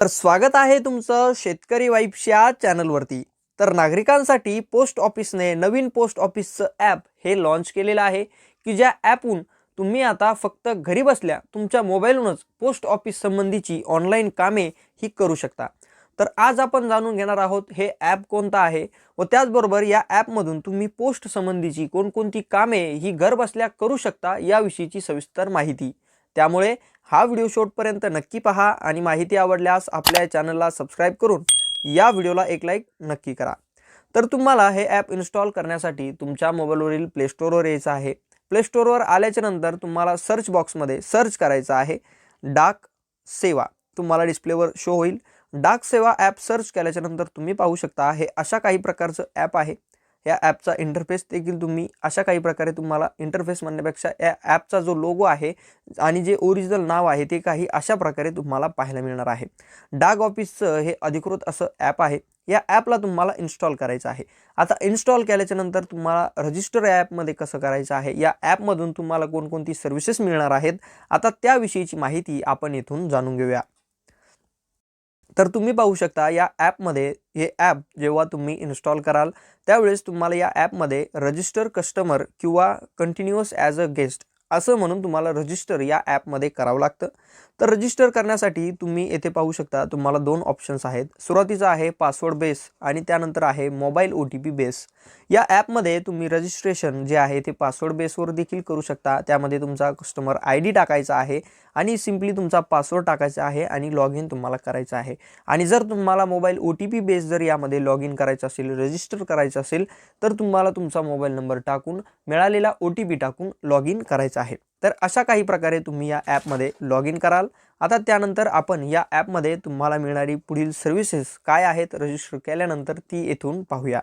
तर स्वागत आहे तुमचं शेतकरी वाईब्सच्या चॅनलवरती। तर नागरिकांसाठी पोस्ट ऑफिसने नवीन पोस्ट ऑफिसचं ॲप हे लॉन्च केलेलं आहे की ज्या ॲपहून तुम्ही आता फक्त घरी बसल्या तुमच्या मोबाईलवरूनच पोस्ट ऑफिस संबंधीची ऑनलाईन कामे ही करू शकता। तर आज आपण जाणून घेणार आहोत हे ॲप कोणतं आहे व त्याचबरोबर या ॲपमधून तुम्ही पोस्ट संबंधीची कोणकोणती कामे ही घर बसल्या करू शकता याविषयीची सविस्तर माहिती। त्यामुळे हा व्हिडिओ शेवटपर्यंत नक्की पहा आणि माहिती आवडल्यास आपल्या चॅनलला सबस्क्राइब करून या व्हिडिओला एक लाईक नक्की करा। तर तुम्हाला हे ॲप इन्स्टॉल करण्यासाठी तुमच्या मोबाईलवरील प्ले स्टोअरवर यायचं आहे। प्ले स्टोअरवर आल्याच्या नंतर तुम्हाला सर्च बॉक्समध्ये सर्च करायचं आहे डाक सेवा। तुम्हाला डिस्प्लेवर शो होईल। डाक सेवा ॲप सर्च केल्याच्या नंतर तुम्ही पाहू शकता हे अशा काही प्रकारचं ॲप आहे। या ॲपचा इंटरफेस देखील तुम्ही अशा काही प्रकारे तुम्हाला इंटरफेस म्हणण्यापेक्षा या ॲपचा जो लोगो आहे आणि जे ओरिजिनल नाव आहे ते काही अशा प्रकारे तुम्हाला पाहायला मिळणार आहे। डाक ऑफिसचं हे अधिकृत असं ॲप आहे। या ॲपला तुम्हाला इन्स्टॉल करायचं आहे। आता इन्स्टॉल केल्याच्या नंतर तुम्हाला रजिस्टर ॲपमध्ये कसं करायचं आहे, या ॲपमधून तुम्हाला कोणकोणती सर्व्हिसेस मिळणार आहेत, आता त्याविषयीची माहिती आपण इथून जाणून घेऊया। तर तुम्ही पाहू शकता या ॲपमध्ये हे ॲप जेव्हा तुम्ही इन्स्टॉल कराल त्यावेळेस तुम्हाला या ॲपमध्ये रजिस्टर कस्टमर किंवा कंटिन्यूअस ॲज अ गेस्ट असं म्हणून तुम्हाला रजिस्टर या ॲपमध्ये करावं लागतं। तर रजिस्टर करण्यासाठी तुम्ही येथे पाहू शकता तुम्हाला दोन ऑप्शन्स आहेत। सुरुवातीचा आहे पासवर्ड बेस आणि त्यानंतर आहे मोबाईल OTP बेस। या ॲपमध्ये तुम्ही रजिस्ट्रेशन जे आहे ते पासवर्ड बेसवर देखील करू शकता। त्यामध्ये तुमचा कस्टमर ID टाकायचा आहे आणि सिंपली तुमचा पासवर्ड टाकायचा आहे आणि लॉग इन तुम्हाला करायचं आहे। आणि जर तुम्हाला मोबाईल OTP बेस जर यामध्ये लॉग इन करायचं असेल, रजिस्टर करायचं असेल तर तुम्हाला तुमचा मोबाईल नंबर टाकून मिळालेला OTP टाकून लॉग इन करायचं आहे। तर अशा काही प्रकारे तुम्ही या ॲपमध्ये लॉग इन कराल। आता त्यानंतर आपण या ॲपमध्ये तुम्हाला मिळणारी पुढील सर्व्हिसेस काय आहेत रजिस्टर केल्यानंतर ती येथून पाहूया।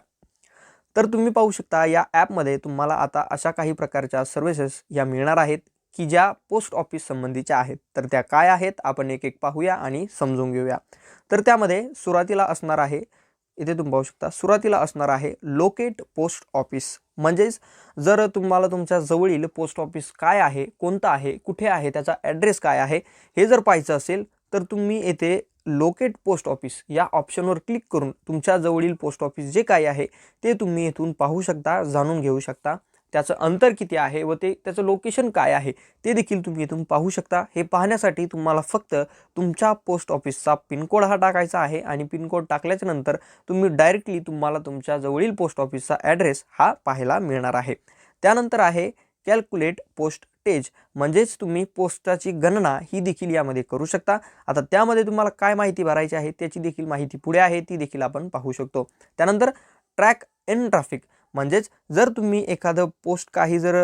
तर तुम्ही पाहू शकता या ॲपमध्ये तुम्हाला आता अशा काही प्रकारच्या सर्व्हिसेस या मिळणार आहेत की ज्या पोस्ट ऑफिस संबंधीच्या आहेत। तर त्या काय आहेत आपण एक एक पाहूया आणि समजून घेऊया। तर त्यामध्ये सुरुवातीला असणार आहे, इथे तुम्ही पाहू शकता सुरुवातीला असणार आहे लोकेट पोस्ट ऑफिस। म्हणजेच जर तुम्हाला तुमच्या जवळील पोस्ट ऑफिस काय आहे, कोणतं आहे, कुठे आहे, त्याचा ॲड्रेस काय आहे हे जर पाहायचं असेल तर तुम्ही येथे लोकेट पोस्ट ऑफिस या ऑप्शनवर क्लिक करून तुमच्या जवळील पोस्ट ऑफिस जे काय आहे ते तुम्ही इथून पाहू शकता, जाणून घेऊ शकता। त्याचं अंतर किती आहे व त्याचं लोकेशन काय आहे ते देखील तुम्ही इथून पाहू शकता। हे पाहण्यासाठी तुम्हाला फक्त तुमच्या पोस्ट ऑफिसचा पिनकोड हा टाकायचा आहे आणि पिनकोड टाकल्याच्या नंतर तुम्ही डायरेक्टली तुम्हाला तुमच्या जवळील पोस्ट ऑफिसचा ॲड्रेस हा पाहायला मिळणार आहे। त्यानंतर आहे कॅल्क्युलेट पोस्टेज, म्हणजेच तुम्ही पोस्टाची गणना ही देखील यामध्ये करू शकता। आता त्यामध्ये तुम्हाला काय माहिती भरायची आहे त्याची देखील माहिती पुढे आहे, ती देखील आपण पाहू शकतो। त्यानंतर ट्रॅक इन ट्रॅफिक, म्हणजेच जर तुम्ही एखादं पोस्ट काही जर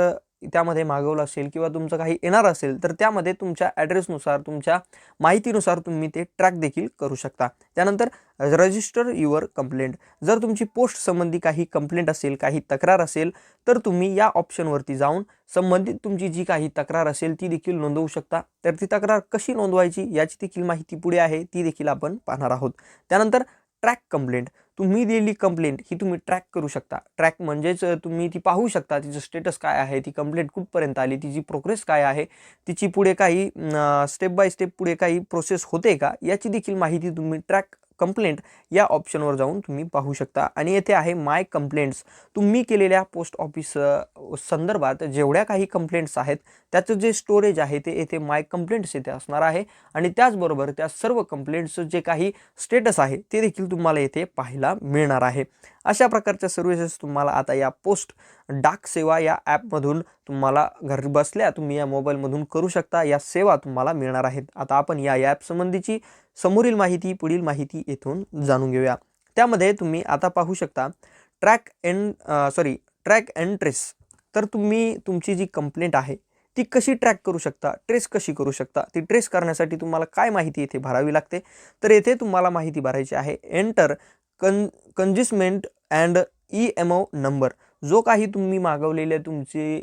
त्यामध्ये मागवलं असेल किंवा तुमचं काही येणार असेल तर त्यामध्ये तुमच्या ॲड्रेसनुसार तुमच्या माहितीनुसार तुम्ही ते ट्रॅक देखील करू शकता। त्यानंतर रजिस्टर युअर कंप्लेंट, जर तुमची पोस्ट संबंधी काही कंप्लेंट असेल, काही तक्रार असेल तर तुम्ही या ऑप्शनवरती जाऊन संबंधित तुमची जी काही तक्रार असेल ती देखील नोंदवू शकता। तर ती तक्रार कशी नोंदवायची याची देखील माहिती पुढे आहे, ती देखील आपण पाहणार आहोत। त्यानंतर ट्रॅक कंप्लेंट, तुम्ही दिलेली कंप्लेंट ही तुम्ही ट्रॅक करू शकता। ट्रॅक म्हणजेच तुम्ही ती पाहू शकता तिचं स्टेटस काय आहे, ती कंप्लेंट कुठपर्यंत आली, तिची प्रोग्रेस काय आहे, तिची पुढे काही स्टेप बाय स्टेप पुढे काही प्रोसेस होते का याची देखील माहिती तुम्ही ट्रॅक कंप्लेंट या ऑप्शनवर जाऊन तुम्ही पाहू शकता। आणि येथे आहे माय कंप्लेंट्स, तुम्ही केलेल्या पोस्ट ऑफिस संदर्भात जेवढ्या काही कंप्लेंट्स आहेत त्याचं जे स्टोरेज आहे ते येथे माय कंप्लेंट्स येथे असणार आहे आणि त्याचबरोबर त्या सर्व कंप्लेंट्सचं जे काही स्टेटस आहे ते देखील तुम्हाला येथे पाहायला मिळणार आहे। अशा प्रकारच्या सर्व्हिसेस तुम्हाला आता या पोस्ट डाक सेवा या ॲपमधून तुम्हाला घरी बसल्या तुम्ही या मोबाईलमधून करू शकता। या सेवा तुम्हाला मिळणार आहेत। आता आपण या ॲप संबंधीची समोरील माहिती, पुढील माहिती येथून जाणून घेऊया। त्यामध्ये तुम्ही आता पाहू शकता ट्रॅक एंड ट्रेस, तर तुम्ही तुमची जी कंप्लेंट आहे ती कशी ट्रॅक करू शकता, ट्रेस कशी करू शकता, ती ट्रेस करण्यासाठी तुम्हाला काय माहिती येथे भरावी लागते तर येथे तुम्हाला माहिती भरायची आहे एंटर कंजिस्मेंट अँड EMO नंबर। जो काही तुम्ही मागवलेले तुमचे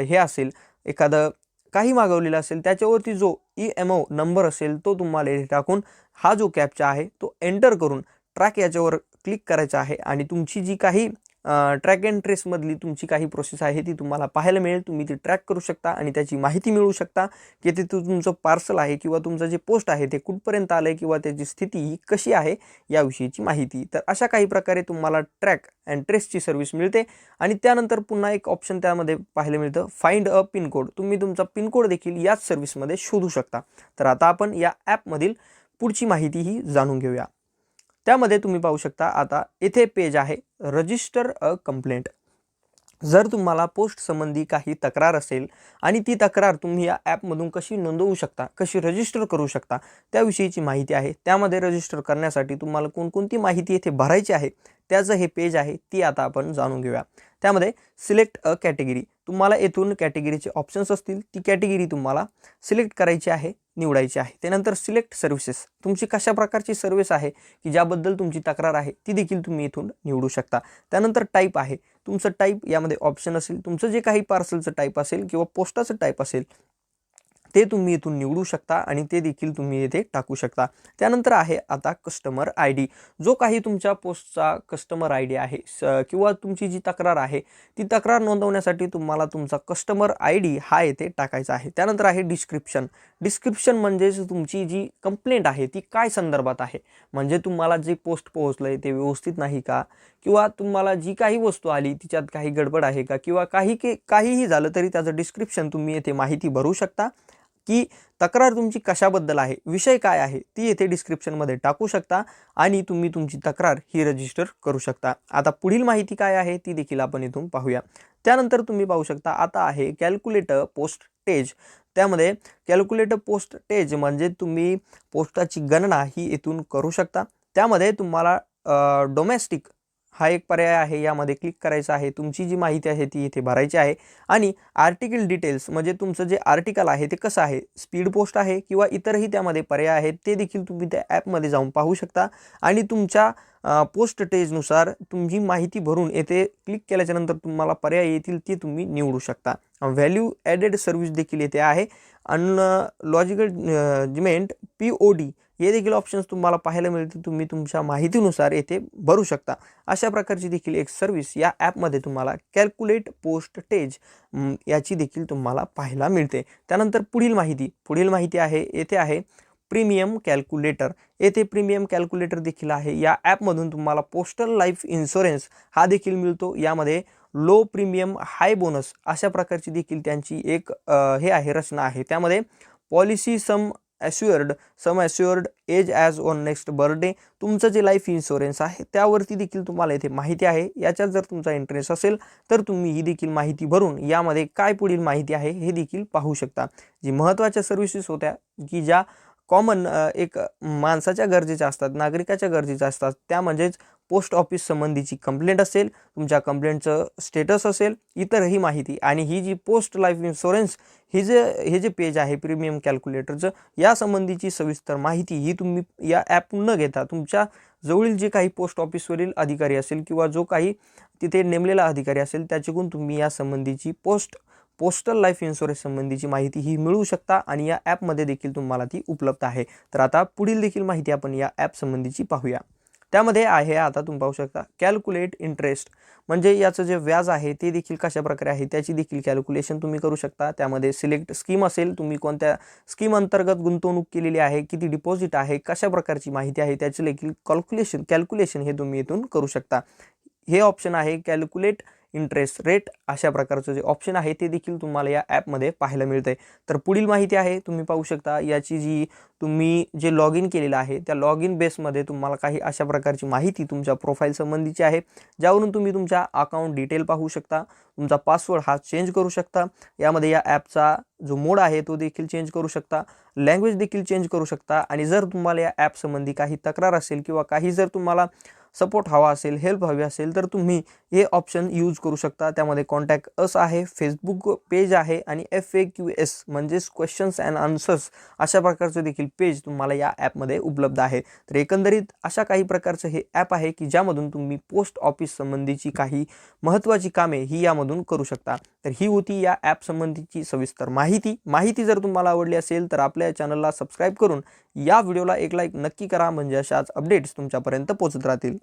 हे असेल, एखादं काही मागवलेलं असेल त्याच्यावरती जो EMO नंबर असेल तो तुम्हाला इथे टाकून हा जो कॅप्चा आहे तो एंटर करून ट्रॅक याच्यावर क्लिक करायचा आहे आणि तुमची जी काही ट्रॅक अँड ट्रेसमधली तुमची काही प्रोसेस आहे ती तुम्हाला पाहायला मिळेल. तुम्ही ती ट्रॅक करू शकता आणि त्याची माहिती मिळवू शकता की ते तुमचं पार्सल आहे किंवा तुमचं जे पोस्ट आहे ते कुठपर्यंत आलं आहे किंवा त्याची स्थिती ही कशी आहे याविषयीची माहिती. तर अशा काही प्रकारे तुम्हाला ट्रॅक अँड ट्रेसची सर्व्हिस मिळते. आणि त्यानंतर पुन्हा एक ऑप्शन त्यामध्ये पाहायला मिळतं, फाइंड अ पिनकोड. तुम्ही तुमचा पिनकोड देखील याच सर्व्हिसमध्ये शोधू शकता. तर आता आपण या ॲपमधील पुढची माहिती ही जाणून घेऊया. त्यामध्ये तुम्ही पाहू शकता आता येथे पेज आहे रजिस्टर अ कंप्लेंट. जर तुम्हाला पोस्ट संबंधी काही तक्रार असेल आणि ती तक्रार तुम्ही या ॲपमधून कशी नोंदवू शकता, कशी रजिस्टर करू शकता त्याविषयीची माहिती आहे. त्यामध्ये रजिस्टर करण्यासाठी तुम्हाला कोणकोणती माहिती येथे भरायची आहे त्याचं हे पेज आहे, ती आता आपण जाणून घेऊया. त्यामध्ये सिलेक्ट अ कॅटेगरी, तुम्हाला येथून कॅटेगरीचे ऑप्शन्स असतील, ती कॅटेगरी तुम्हाला सिलेक्ट करायची आहे, निवडायची आहे. त्यानंतर सिलेक्ट सर्व्हिसेस, तुमची कशा प्रकारची सर्व्हिस आहे की ज्याबद्दल तुमची तक्रार आहे ती देखील तुम्ही इथून निवडू शकता. त्यानंतर टाईप आहे, तुमचं टाईप यामध्ये ऑप्शन असेल, तुमचं जे काही पार्सलचं टाईप असेल किंवा पोस्टाचं टाईप असेल ते तुम्ही इथून निवडू शकता आणि ते देखील तुम्ही येथे टाकू शकता. त्यानंतर आहे आता कस्टमर आय डी, जो काही तुमच्या पोस्टचा कस्टमर आय डी आहे किंवा तुमची जी तक्रार आहे ती तक्रार नोंदवण्यासाठी तुम्हाला तुमचा कस्टमर आय डी हा येथे टाकायचा आहे. त्यानंतर आहे डिस्क्रिप्शन. डिस्क्रिप्शन म्हणजेच तुमची जी कंप्लेंट आहे ती काय संदर्भात आहे, म्हणजे तुम्हाला जे पोस्ट पोहोचलं आहे ते व्यवस्थित नाही का, किंवा तुम्हाला जी काही वस्तू आली तिच्यात काही गडबड आहे का, किंवा काहीही झालं तरी त्याचं डिस्क्रिप्शन तुम्ही येथे माहिती भरू शकता की तक्रार तुमची कशाबद्दल आहे, विषय काय आहे ती येथे डिस्क्रिप्शनमध्ये टाकू शकता आणि तुम्ही तुमची तक्रार ही रजिस्टर करू शकता. आता पुढील माहिती काय आहे ती देखील आपण इथून पाहूया. त्यानंतर तुम्ही पाहू शकता आता आहे कॅल्क्युलेट पोस्ट टेज. त्यामध्ये कॅल्क्युलेट पोस्ट टेज म्हणजे तुम्ही पोस्टाची गणना ही इथून करू शकता. त्यामध्ये तुम्हाला डोमेस्टिक हा एक पर्याय आहे, यामध्ये क्लिक करायचं आहे. तुमची जी माहिती आहे ती इथे भरायची आहे आणि आर्टिकल डिटेल्स म्हणजे तुमचं जे आर्टिकल आहे ते कसं आहे, स्पीड पोस्ट आहे किंवा इतरही त्यामध्ये पर्याय आहेत, ते देखील तुम्ही त्या ॲपमध्ये जाऊन पाहू शकता आणि तुमच्या पोस्ट टेजनुसार तुमची माहिती भरून येथे क्लिक केल्याच्यानंतर तुम्हाला पर्याय येतील ते तुम्ही निवडू शकता. व्हॅल्यू ॲडेड सर्व्हिस देखील येथे आहे. अनलॉजिकमेंट POD हे देखील ऑप्शन्स तुम्हाला पाहायला मिळतील, तुम्ही तुमच्या माहितीनुसार येथे भरू शकता. अशा प्रकारची देखील एक सर्व्हिस या ॲपमध्ये तुम्हाला कॅल्क्युलेट पोस्ट टेज याची देखील तुम्हाला पाहायला मिळते. त्यानंतर पुढील माहिती आहे येथे आहे प्रीमियम कॅल्क्युलेटर. येथे प्रीमियम कॅल्क्युलेटर देखील आहे. या ॲपमधून तुम्हाला पोस्टल लाईफ इन्शुरन्स हा देखील मिळतो. यामध्ये लो प्रीमियम हाय बोनस अशा प्रकारची देखील त्यांची एक हे आहे, रचना आहे. त्यामध्ये policy sum assured age as on next birthday, तुमचं जे लाईफ इन्शुरन्स आहे त्यावरती देखील तुम्हाला इथे माहिती आहे. याच्यात जर तुमचा इंटरेस्ट असेल तर तुम्ही ही देखील माहिती भरून यामध्ये काय पुढील माहिती आहे हे देखील पाहू शकता. जी महत्त्वाच्या सर्व्हिसेस होत्या की ज्या कॉमन एक माणसाच्या गरजेच्या असतात, नागरिकाच्या गरजेच्या असतात, त्या म्हणजेच पोस्ट ऑफिस संबंधीची कंप्लेंट असेल, तुमच्या कंप्लेंटचं स्टेटस असेल, इतरही माहिती, आणि ही जी पोस्ट लाईफ इन्शुरन्स हे जे पेज आहे प्रीमियम कॅल्क्युलेटरचं, या संबंधीची सविस्तर माहिती ही तुम्ही या ॲप न घेता तुमच्या जवळील जे काही पोस्ट ऑफिसवरील अधिकारी असेल किंवा जो काही तिथे नेमलेला अधिकारी असेल त्याच्याकडून तुम्ही या संबंधीची पोस्टल लाईफ इन्शुरन्स संबंधीची माहिती ही मिळवू शकता आणि या ॲपमध्ये देखील तुम्हाला ती उपलब्ध आहे. तर आता पुढील देखील माहिती आपण या ॲप संबंधीची पाहूया. त्यामध्ये आहे आता तुम्ही पाहू शकता कॅल्क्युलेट इंटरेस्ट, म्हणजे याचं जे व्याज आहे ते देखील कशा प्रकारे आहे त्याची देखील कॅल्क्युलेशन तुम्ही करू शकता. त्यामध्ये सिलेक्ट स्कीम असेल, तुम्ही कोणत्या स्कीम अंतर्गत गुंतवणूक केलेली आहे, किती डिपॉझिट आहे, कशा प्रकारची माहिती आहे त्याची देखील कॅल्क्युलेशन हे तुम्ही इथून करू शकता. हे ऑप्शन आहे कॅल्क्युलेट इंटरेस्ट रेट, अशा प्रकारचं जे ऑप्शन आहे ते देखील तुम्हाला या ॲपमध्ये पाहायला मिळतंय. तर पुढील माहिती आहे तुम्ही पाहू शकता, याची जी तुम्ही जे लॉग इन केलेलं आहे त्या लॉग इन बेसमध्ये तुम्हाला काही अशा प्रकारची माहिती तुमच्या प्रोफाईल संबंधीची आहे, ज्यावरून तुम्ही तुमच्या अकाउंट डिटेल पाहू शकता, तुमचा पासवर्ड हा चेंज करू शकता. यामध्ये या ॲपचा जो मोड आहे तो देखील चेंज करू शकता, लँग्वेज देखील चेंज करू शकता. आणि जर तुम्हाला या ॲप संबंधी काही तक्रार असेल किंवा काही जर तुम्हाला सपोर्ट हवा असेल, हेल्प हवी असेल, तर तुम्ही हे ऑप्शन यूज करू शकता. त्यामध्ये कॉन्टॅक्ट अस आहे, फेसबुक पेज आहे आणि FAQs म्हणजेच क्वेश्चन्स अँड आन्सर्स अशा प्रकारचं देखील पेज तुम्हाला या ॲपमध्ये उपलब्ध आहे. तर एकंदरीत अशा काही प्रकारचं हे ॲप आहे की ज्यामधून तुम्ही पोस्ट ऑफिस संबंधीची काही महत्त्वाची कामे ही यामधून करू शकता. तर ही होती या ॲप संबंधीची सविस्तर माहिती जर तुम्हाला आवडली असेल तर आपल्या चॅनलला सबस्क्राईब करून या व्हिडिओला एक लाईक नक्की करा, म्हणजे अशाच अपडेट्स तुमच्यापर्यंत पोहोचत राहतील.